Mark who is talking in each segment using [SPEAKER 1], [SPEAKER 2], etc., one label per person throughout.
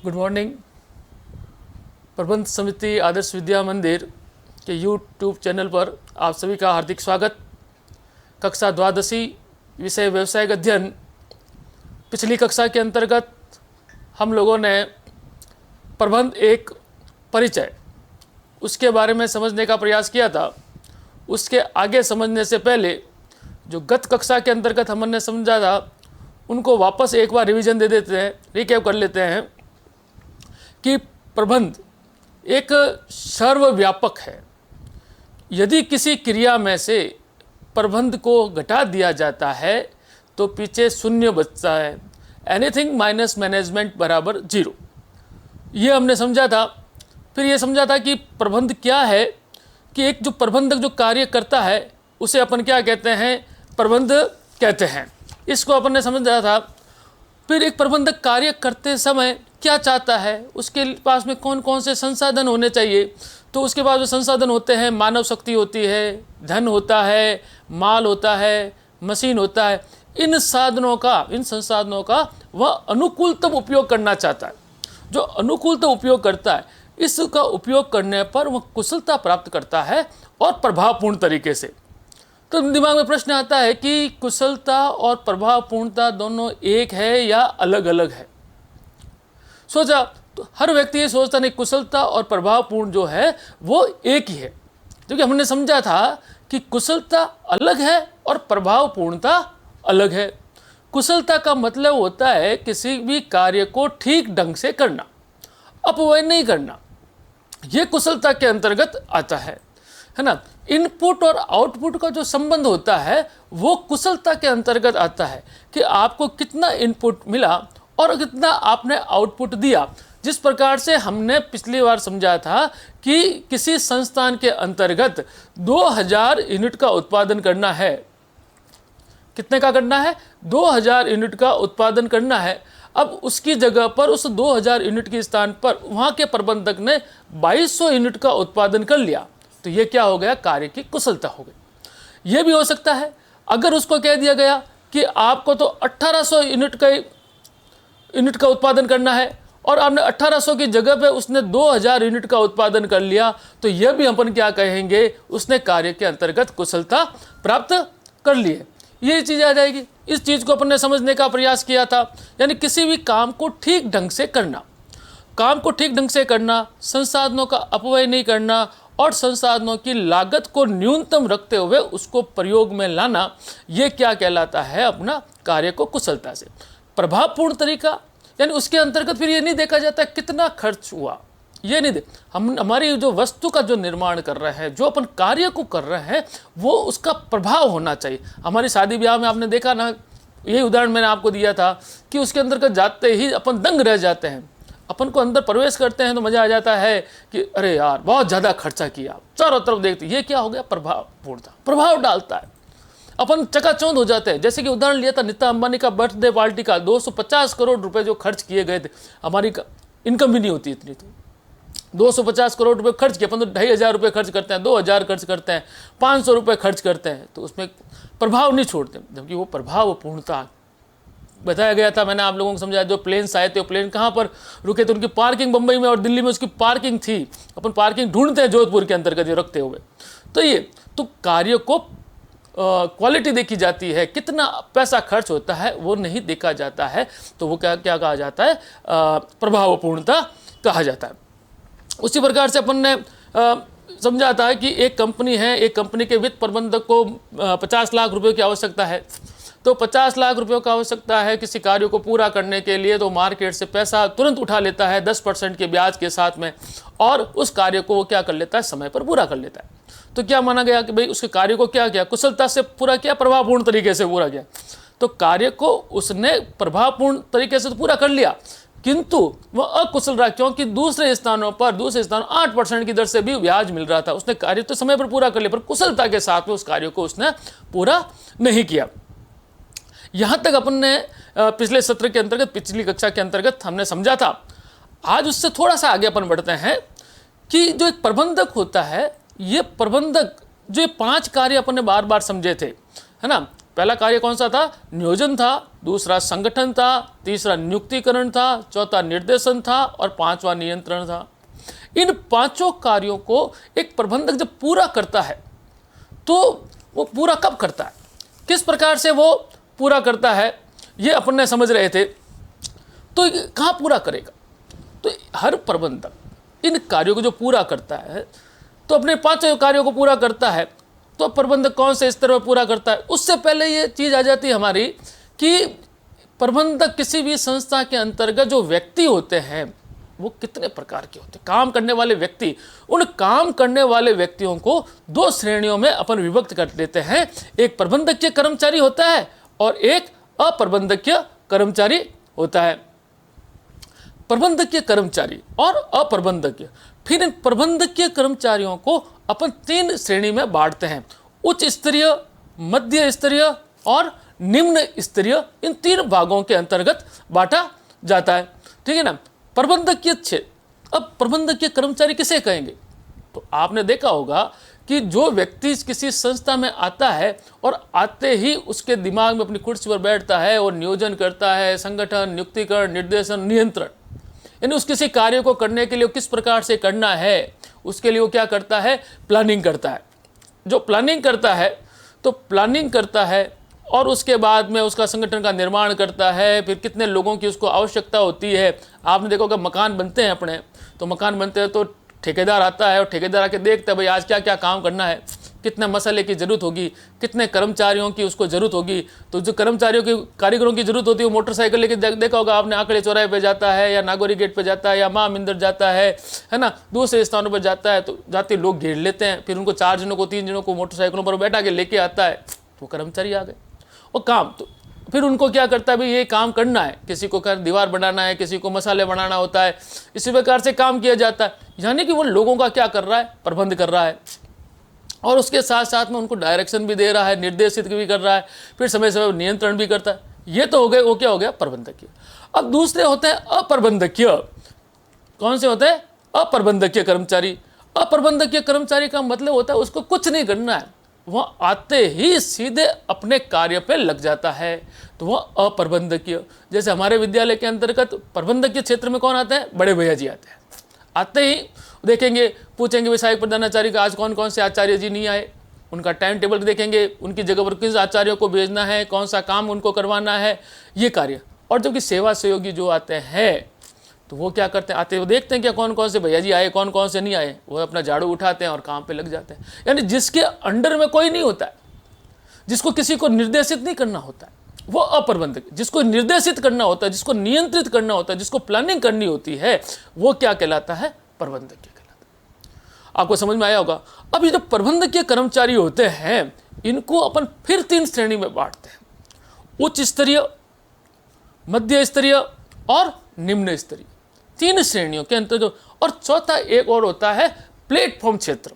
[SPEAKER 1] Good morning. प्रबंध समिति आदर्श विद्या मंदिर के यूट्यूब चैनल पर आप सभी का हार्दिक स्वागत। कक्षा द्वादशी विषय व्यवसायिक अध्ययन। पिछली कक्षा के अंतर्गत हम लोगों ने प्रबंध एक परिचय उसके बारे में समझने का प्रयास किया था। उसके आगे समझने से पहले जो गत कक्षा के अंतर्गत हमने समझा था उनको वापस एक बार रिवीजन दे देते हैं, रिकैप कर लेते हैं कि प्रबंध एक सर्वव्यापक है। यदि किसी क्रिया में से प्रबंध को घटा दिया जाता है तो पीछे शून्य बचता है। एनीथिंग माइनस मैनेजमेंट बराबर 0। ये हमने समझा था। फिर ये समझा था कि प्रबंध क्या है, कि एक जो प्रबंधक जो कार्य करता है उसे अपन क्या कहते हैं, प्रबंध कहते हैं। इसको अपन ने समझा था। फिर एक प्रबंधक कार्य करते समय क्या चाहता है, उसके पास में कौन कौन से संसाधन होने चाहिए। तो उसके पास जो संसाधन होते हैं, मानव शक्ति होती है, धन होता है, माल होता है, मशीन होता है। इन संसाधनों का वह अनुकूलतम उपयोग करना चाहता है। जो अनुकूलतम उपयोग करता है, इसका उपयोग करने पर वह कुशलता प्राप्त करता है और प्रभावपूर्ण तरीके से। तो दिमाग में प्रश्न आता है कि कुशलता और प्रभावपूर्णता दोनों एक है या अलग अलग है। सोचा तो हर व्यक्ति ये सोचता नहीं, कुशलता और प्रभावपूर्ण जो है वो एक ही है। क्योंकि हमने समझा था कि कुशलता अलग है और प्रभावपूर्णता अलग है। कुशलता का मतलब होता है किसी भी कार्य को ठीक ढंग से करना, अपव्यय नहीं करना। ये कुशलता के अंतर्गत आता है ना। इनपुट और आउटपुट का जो संबंध होता है वो कुशलता के अंतर्गत आता है कि आपको कितना इनपुट मिला और कितना आपने आउटपुट दिया। जिस प्रकार से हमने पिछली बार समझा था कि किसी संस्थान के अंतर्गत 2000 यूनिट का उत्पादन करना है। कितने का करना है? 2000 यूनिट का उत्पादन करना है। अब उसकी जगह पर उस 2000 यूनिट के स्थान पर वहाँ के प्रबंधक ने 2200 यूनिट का उत्पादन कर लिया, तो ये क्या हो गया? कार्य की कुशलता हो गई। ये भी हो सकता है अगर उसको कह दिया गया कि आपको तो 1800 यूनिट का उत्पादन करना है और आपने 1800 की जगह पे उसने 2000 यूनिट का उत्पादन कर लिया, तो यह भी अपन क्या कहेंगे? उसने कार्य के अंतर्गत कुशलता प्राप्त कर ली है। ये चीज़ आ जाएगी। इस चीज़ को अपन ने समझने का प्रयास किया था। यानी किसी भी काम को ठीक ढंग से करना, काम को ठीक ढंग से करना, संसाधनों का अपव्यय नहीं करना और संसाधनों की लागत को न्यूनतम रखते हुए उसको प्रयोग में लाना, ये क्या कहलाता है? अपना कार्य को कुशलता से। प्रभावपूर्ण तरीका यानी उसके अंतर्गत फिर ये नहीं देखा जाता कितना खर्च हुआ, ये नहीं हम हमारी जो वस्तु का जो निर्माण कर रहे हैं, जो अपन कार्य को कर रहे हैं, वो उसका प्रभाव होना चाहिए। हमारी शादी ब्याह में आपने देखा ना, यही उदाहरण मैंने आपको दिया था कि उसके अंतर्गत जाते ही अपन दंग रह जाते हैं। अपन को अंदर प्रवेश करते हैं तो मज़ा आ जाता है कि अरे यार बहुत ज़्यादा खर्चा किया, चारों तरफ देखते, ये क्या हो गया? प्रभावपूर्णता, प्रभाव डालता है। अपन चकाचौंध हो जाते हैं। जैसे कि उदाहरण लिया था नीता अंबानी का बर्थडे पार्टी का, 250 करोड़ रुपए जो खर्च किए गए थे। हमारी इनकम भी नहीं होती इतनी, तो 250 करोड़ रुपए खर्च किए। अपन तो 2500 रुपये खर्च करते हैं, 2000 खर्च करते हैं, 500 रुपये खर्च करते हैं, तो उसमें प्रभाव नहीं छोड़ते। जबकि वो प्रभावपूर्णता बताया गया था। मैंने आप लोगों को समझाया, जो प्लेन्स आए थे वो प्लेन कहाँ पर रुके थे? उनकी पार्किंग मुंबई में और दिल्ली में उसकी पार्किंग थी। अपन पार्किंग ढूंढते हैं जोधपुर के अंतर्गत ये रखते हुए। तो ये तो कार्य को क्वालिटी देखी जाती है, कितना पैसा खर्च होता है वो नहीं देखा जाता है। तो वो क्या क्या कहा जाता है? प्रभावपूर्णता कहा जाता है। उसी प्रकार से अपन ने समझा था कि एक कंपनी है, एक कंपनी के वित्त प्रबंधक को 50 लाख रुपए की आवश्यकता है। तो 50 लाख रुपयों का आवश्यकता है किसी कार्य को पूरा करने के लिए, तो मार्केट से पैसा तुरंत उठा लेता है 10% के ब्याज के साथ में, और उस कार्य को वो क्या कर लेता है? समय पर पूरा कर लेता है। तो क्या माना गया कि भाई उसके कार्य को क्या किया? कुशलता से पूरा किया, प्रभावपूर्ण तरीके से पूरा किया। तो कार्य को उसने प्रभावपूर्ण तरीके से तो पूरा कर लिया, किंतु वह अकुशल रहा, क्योंकि दूसरे स्थानों 8% की दर से भी ब्याज मिल रहा था। उसने कार्य तो समय पर पूरा कर लिया, पर कुशलता के साथ में उस कार्य को उसने पूरा नहीं किया। यहाँ तक अपन ने पिछले सत्र के अंतर्गत, पिछली कक्षा के अंतर्गत हमने समझा था। आज उससे थोड़ा सा आगे अपन बढ़ते हैं कि जो एक प्रबंधक होता है, ये प्रबंधक जो 5 कार्य अपन ने बार बार समझे थे, है ना। पहला कार्य कौन सा था? नियोजन था, दूसरा संगठन था, तीसरा नियुक्तिकरण था, चौथा निर्देशन था और पांचवा नियंत्रण था। इन पांचों कार्यों को एक प्रबंधक जब पूरा करता है तो वो पूरा कब करता है, किस प्रकार से वो पूरा करता है, ये अपन ने समझ रहे थे। तो कहाँ पूरा करेगा? तो हर प्रबंधक इन कार्यों को जो पूरा करता है तो अपने पांचों कार्यों को पूरा करता है। तो प्रबंधक कौन से स्तर पर पूरा करता है, उससे पहले ये चीज़ आ जाती है हमारी कि प्रबंधक किसी भी संस्था के अंतर्गत जो व्यक्ति होते हैं वो कितने प्रकार के होते हैं। काम करने वाले व्यक्ति, उन काम करने वाले व्यक्तियों को दो श्रेणियों में अपन विभक्त कर देते हैं। एक प्रबंधकीय कर्मचारी होता है और एक अप्रबंधकीय कर्मचारी होता है। प्रबंधकीय कर्मचारी और अप्रबंधकीय, फिर इन प्रबंधकीय कर्मचारियों को अपन तीन श्रेणी में बांटते हैं, उच्च स्तरीय, मध्य स्तरीय और निम्न स्तरीय। इन तीन भागों के अंतर्गत बांटा जाता है, ठीक है ना। प्रबंधकीय क्षेत्र, अब प्रबंधकीय कर्मचारी किसे कहेंगे? तो आपने देखा होगा कि जो व्यक्ति किसी संस्था में आता है और आते ही उसके दिमाग में अपनी कुर्सी पर बैठता है और नियोजन करता है, संगठन, नियुक्तिकरण, निर्देशन, नियंत्रण, यानी उस किसी कार्य को करने के लिए किस प्रकार से करना है उसके लिए वो क्या करता है? प्लानिंग करता है। जो प्लानिंग करता है तो प्लानिंग करता है और उसके बाद में उसका संगठन का निर्माण करता है। फिर कितने लोगों की उसको आवश्यकता होती है। आपने देखो कि मकान बनते हैं अपने, तो मकान बनते हैं तो ठेकेदार आता है और ठेकेदार आके देखता है भाई आज क्या क्या काम करना है, कितने मसाले की ज़रूरत होगी, कितने कर्मचारियों की उसको ज़रूरत होगी। तो जो कर्मचारियों की, कारीगरों की ज़रूरत होती है वो मोटरसाइकिल लेके देखा होगा आपने, आंकड़े चौराहे पे जाता है या नागौरी गेट पे जाता है या माँ मिंदर जाता है ना, दूसरे स्थानों पर जाता है। तो जाते लोग घेर लेते हैं, फिर उनको 4 जनों को 3 जनों को मोटरसाइकिलों पर बैठा के लेके आता है, तो कर्मचारी आ गए। और काम तो फिर उनको क्या करता है भाई ये काम करना है, किसी को दीवार बनाना है, किसी को मसाले बनाना होता है, इसी प्रकार से काम किया जाता है। यानी कि वो लोगों का क्या कर रहा है? प्रबंध कर रहा है और उसके साथ साथ में उनको डायरेक्शन भी दे रहा है, निर्देशित भी कर रहा है, फिर समय समय नियंत्रण भी करता है। ये तो हो गए, वो क्या हो गया? प्रबंधकीय। अब दूसरे होते हैं अप्रबंधकीय। कौन से होते हैं? अप्रबंधकीय कर्मचारी। अप्रबंधकीय कर्मचारी का मतलब होता है उसको कुछ नहीं करना है, वह आते ही सीधे अपने कार्य पे लग जाता है, तो वह अप्रबंधकीय। जैसे हमारे विद्यालय के अंतर्गत प्रबंधकीय क्षेत्र में कौन आते हैं? बड़े भैया जी आते हैं। आते ही देखेंगे, पूछेंगे सहायक प्रधानाचार्य का आज कौन कौन से आचार्य जी नहीं आए, उनका टाइम टेबल देखेंगे, उनकी जगह पर किस आचार्यों को भेजना है, कौन सा काम उनको करवाना है, ये कार्य। और जबकि सेवा सहयोगी जो आते हैं तो वो क्या करते हैं? आते वो देखते हैं कि कौन कौन से भैया जी आए, कौन कौन से नहीं आए, वो अपना झाड़ू उठाते हैं और काम पे लग जाते हैं। यानी जिसके अंडर में कोई नहीं होता है, जिसको किसी को निर्देशित नहीं करना होता है, वो अप्रबंधक। जिसको निर्देशित करना होता है, जिसको नियंत्रित करना होता है, जिसको प्लानिंग करनी होती है, वो क्या कहलाता है? प्रबंधकीय कहलाता है। आपको समझ में आया होगा। अब ये जो प्रबंधकीय कर्मचारी होते हैं इनको अपन फिर 3 श्रेणी में बांटते हैं, उच्च स्तरीय, मध्य स्तरीय और निम्न स्तरीय। 3 श्रेणियों के अंतर्गत। और चौथा एक और होता है प्लेटफॉर्म क्षेत्र।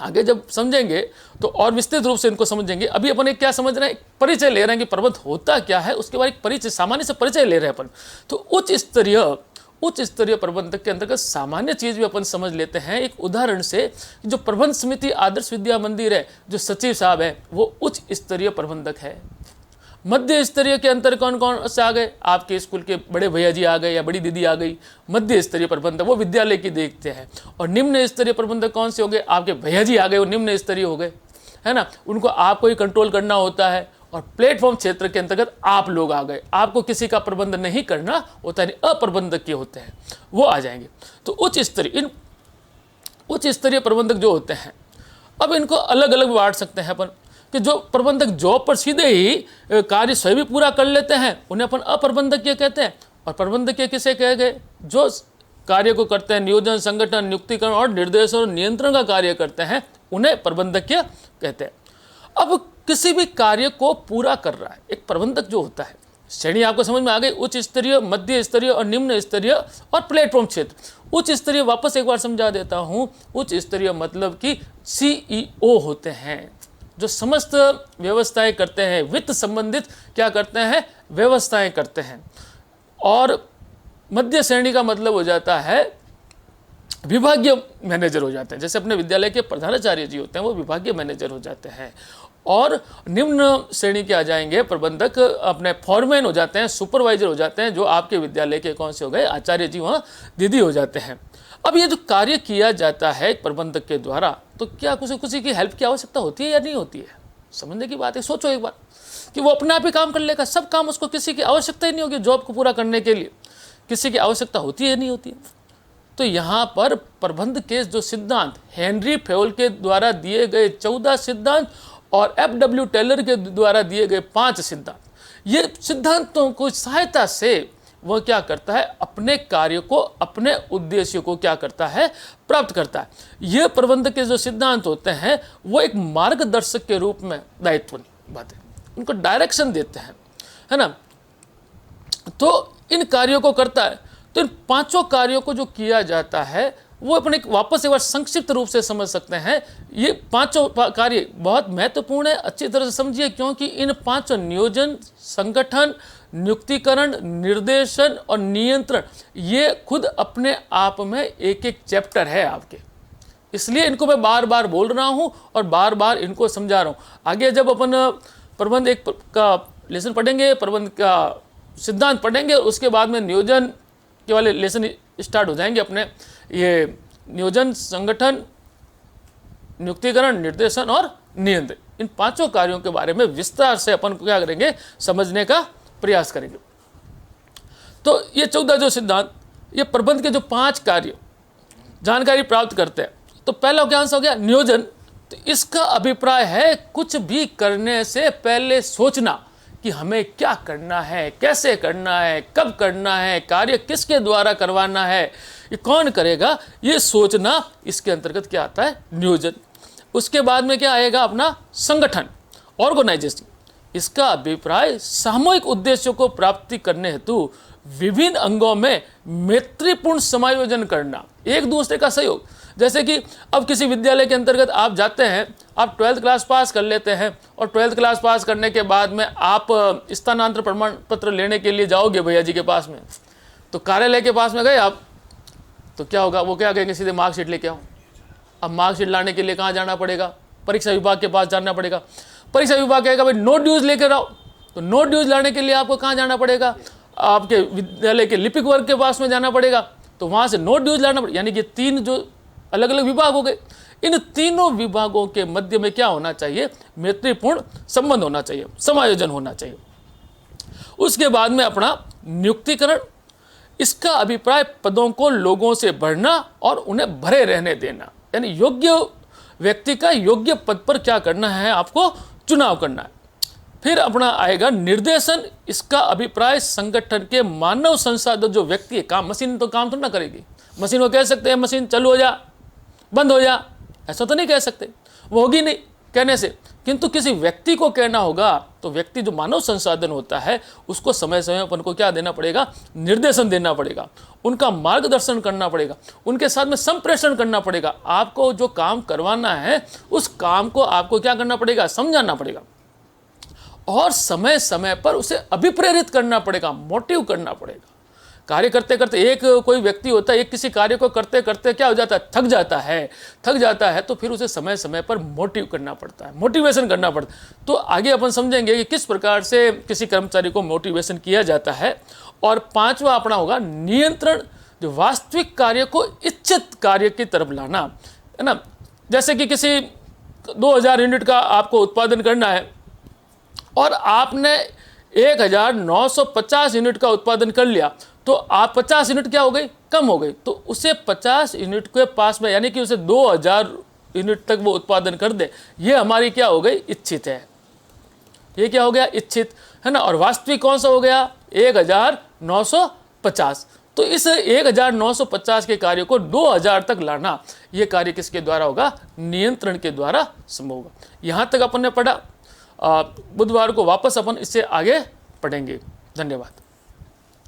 [SPEAKER 1] आगे जब समझेंगे तो और विस्तृत रूप से इनको समझेंगे। अभी अपन एक क्या समझ रहे हैं? परिचय ले रहे हैं कि प्रबंध होता क्या है, उसके बाद एक परिचय, सामान्य से परिचय ले रहे हैं अपन। तो उच्च स्तरीय प्रबंधक के अंतर्गत सामान्य चीज भी अपन समझ लेते हैं एक उदाहरण से। जो प्रबंध समिति आदर्श विद्या मंदिर है, जो सचिव साहब है वो उच्च स्तरीय प्रबंधक है। मध्य स्तरीय के अंतर कौन कौन से आ गए? आपके स्कूल के बड़े भैया जी आ गए या बड़ी दीदी आ गई, मध्य स्तरीय प्रबंधक, वो विद्यालय की देखते हैं। और निम्न स्तरीय प्रबंधक कौन से हो गए? आपके भैया जी आ गए, वो निम्न स्तरीय हो गए, है ना, उनको आपको ही कंट्रोल करना होता है। और प्लेटफॉर्म क्षेत्र के अंतर्गत आप लोग आ गए, आपको किसी का प्रबंध नहीं करना होता है, अप्रबंधकीय होते हैं, वो आ जाएंगे। तो उच्च स्तरीय प्रबंधक जो होते हैं, अब इनको अलग अलग बांट सकते हैं अपन कि जो प्रबंधक जॉब पर सीधे ही कार्य स्वयं भी पूरा कर लेते हैं उन्हें अपन अप्रबंधकीय कहते हैं। और प्रबंधकीय किसे कहे गए? जो कार्य को करते हैं, नियोजन, संगठन, नियुक्तिकरण और निर्देशन और नियंत्रण का कार्य करते हैं, उन्हें प्रबंधकीय कहते हैं। अब किसी भी कार्य को पूरा कर रहा है एक प्रबंधक जो होता है, श्रेणी आपको समझ में आ गई, उच्च स्तरीय, मध्य स्तरीय और निम्न स्तरीय और प्लेटफॉर्म क्षेत्र। उच्च स्तरीय वापस एक बार समझा देता हूं। उच्च स्तरीय मतलब कि CEO होते हैं, जो समस्त व्यवस्थाएं करते हैं, वित्त संबंधित क्या करते हैं? व्यवस्थाएं करते हैं। और मध्य श्रेणी का मतलब हो जाता है विभागीय मैनेजर हो जाते हैं। जैसे अपने विद्यालय के प्रधानाचार्य जी होते हैं वो विभागीय मैनेजर हो जाते हैं। और निम्न श्रेणी के आ जाएंगे प्रबंधक, अपने फॉरमैन हो जाते हैं, सुपरवाइजर हो जाते हैं, जो आपके विद्यालय के कौन से हो गए, आचार्य जी वहाँ दीदी हो जाते हैं। अब ये जो कार्य किया जाता है प्रबंधक के द्वारा, तो क्या किसी की हेल्प की आवश्यकता होती है या नहीं होती है? समझने की बात है। सोचो एक बार कि वो अपने आप ही काम कर लेगा, सब काम, उसको किसी की आवश्यकता ही नहीं होगी जॉब को पूरा करने के लिए, किसी की आवश्यकता होती है नहीं होती है। तो यहाँ पर प्रबंध के जो सिद्धांत हेनरी फेवल के द्वारा दिए गए 14 सिद्धांत और FW टेलर के द्वारा दिए गए 5 सिद्धांत, ये सिद्धांतों को सहायता से वह क्या करता है, अपने कार्य को, अपने उद्देश्य को क्या करता है, प्राप्त करता है। ये प्रबंधक के जो सिद्धांत होते हैं वो एक मार्गदर्शक के रूप में दायित्व निभाते हैं, उनको डायरेक्शन देते हैं, है ना। तो इन कार्यों को करता है। तो इन 5 कार्यों को जो किया जाता है वो अपने वापस एक बार संक्षिप्त रूप से समझ सकते हैं। ये 5 कार्य बहुत महत्वपूर्ण है, अच्छी तरह से समझिए, क्योंकि इन 5 नियोजन, संगठन, नियुक्तिकरण, निर्देशन और नियंत्रण, ये खुद अपने आप में एक एक चैप्टर है आपके, इसलिए इनको मैं बार बार बोल रहा हूँ और बार बार इनको समझा रहा हूँ। आगे जब अपन प्रबंध एक का लेसन पढ़ेंगे, प्रबंध का सिद्धांत पढ़ेंगे, उसके बाद में नियोजन के वाले लेसन स्टार्ट हो जाएंगे अपने। ये नियोजन, संगठन, नियुक्तिकरण, निर्देशन और नियंत्रण, इन 5 कार्यों के बारे में विस्तार से अपन क्या करेंगे, समझने का प्रयास करेंगे। तो ये 14 जो सिद्धांत, ये प्रबंध के जो 5 कार्य जानकारी प्राप्त करते हैं। तो पहला क्या आंसर हो गया, नियोजन। तो इसका अभिप्राय है कुछ भी करने से पहले सोचना कि हमें क्या करना है, कैसे करना है, कब करना है, कार्य किसके द्वारा करवाना है, ये कौन करेगा, ये सोचना, इसके अंतर्गत क्या आता है, नियोजन। उसके बाद में क्या आएगा अपना संगठन, ऑर्गेनाइजेशन। इसका अभिप्राय सामूहिक उद्देश्यों को प्राप्ति करने हेतु विभिन्न अंगों में मैत्रीपूर्ण समायोजन करना, एक दूसरे का सहयोग। जैसे कि अब किसी विद्यालय के अंतर्गत आप जाते हैं, आप 12th क्लास पास कर लेते हैं और 12th क्लास पास करने के बाद में आप स्थानांतरण प्रमाण पत्र लेने के लिए जाओगे भैया जी के पास में। तो कार्यालय के पास में गए आप, तो क्या होगा, वो क्या कहेंगे, सीधे मार्कशीट लेके आओ। अब मार्कशीट लाने के लिए कहाँ जाना पड़ेगा, परीक्षा विभाग के पास जाना पड़ेगा। परीक्षा विभाग कहेगा भाई नोट ड्यूज लेकर आओ, तो नोट ड्यूज लाने के लिए आपको कहाँ जाना पड़ेगा, आपके विद्यालय के लिपिक वर्ग के पास में जाना पड़ेगा, तो वहाँ से नोट ड्यूज लाना पड़ेगा। यानी कि 3 जो अलग अलग विभाग हो गए। इन तीनों विभागों के मध्य में क्या होना चाहिए, मैत्रीपूर्ण संबंध होना चाहिए, समायोजन होना चाहिए। उसके बाद में अपना नियुक्तिकरण, इसका अभिप्राय पदों को लोगों से भरना और उन्हें भरे रहने देना, यानी योग्य व्यक्ति का योग्य पद पर क्या करना है, आपको चुनाव करना है। फिर अपना आएगा निर्देशन, इसका अभिप्राय संगठन के मानव संसाधन जो व्यक्ति है, काम, मशीन तो काम थोड़ा ना करेगी, मशीन को कह सकते हैं मशीन चालू हो जा, बंद हो जा, ऐसा तो नहीं कह सकते, वो होगी नहीं कहने से। किंतु किसी व्यक्ति को कहना होगा, तो व्यक्ति जो मानव संसाधन होता है उसको समय समय पर उनको क्या देना पड़ेगा, निर्देशन देना पड़ेगा, उनका मार्गदर्शन करना पड़ेगा, उनके साथ में संप्रेषण करना पड़ेगा। आपको जो काम करवाना है उस काम को आपको क्या करना पड़ेगा, समझाना पड़ेगा, और समय समय पर उसे अभिप्रेरित करना पड़ेगा, मोटिव करना पड़ेगा। कार्य करते करते एक कोई व्यक्ति होता है, एक किसी कार्य को करते करते क्या हो जाता है, थक जाता है, तो फिर उसे समय समय पर मोटिव करना पड़ता है, मोटिवेशन करना पड़ता है। तो आगे अपन समझेंगे कि किस प्रकार से किसी कर्मचारी को मोटिवेशन किया जाता है। और 5वां अपना होगा नियंत्रण, जो वास्तविक कार्य को इच्छित कार्य की तरफ लाना, है ना। जैसे कि किसी 2000 यूनिट का आपको उत्पादन करना है और आपने 1950 यूनिट का उत्पादन कर लिया, तो आप 50 यूनिट क्या हो गई, कम हो गई, तो उसे 50 यूनिट के पास में, यानी कि उसे 2000 यूनिट तक वो उत्पादन कर दे, ये हमारी क्या हो गई, इच्छित है। ये क्या हो गया, इच्छित, है ना। और वास्तविक कौन सा हो गया, 1950। तो इस 1950 के कार्य को 2000 तक लाना, ये कार्य किसके द्वारा होगा, नियंत्रण के द्वारा संभव होगा। यहाँ तक अपन ने पढ़ा। बुधवार को वापस अपन इससे आगे पढ़ेंगे। धन्यवाद।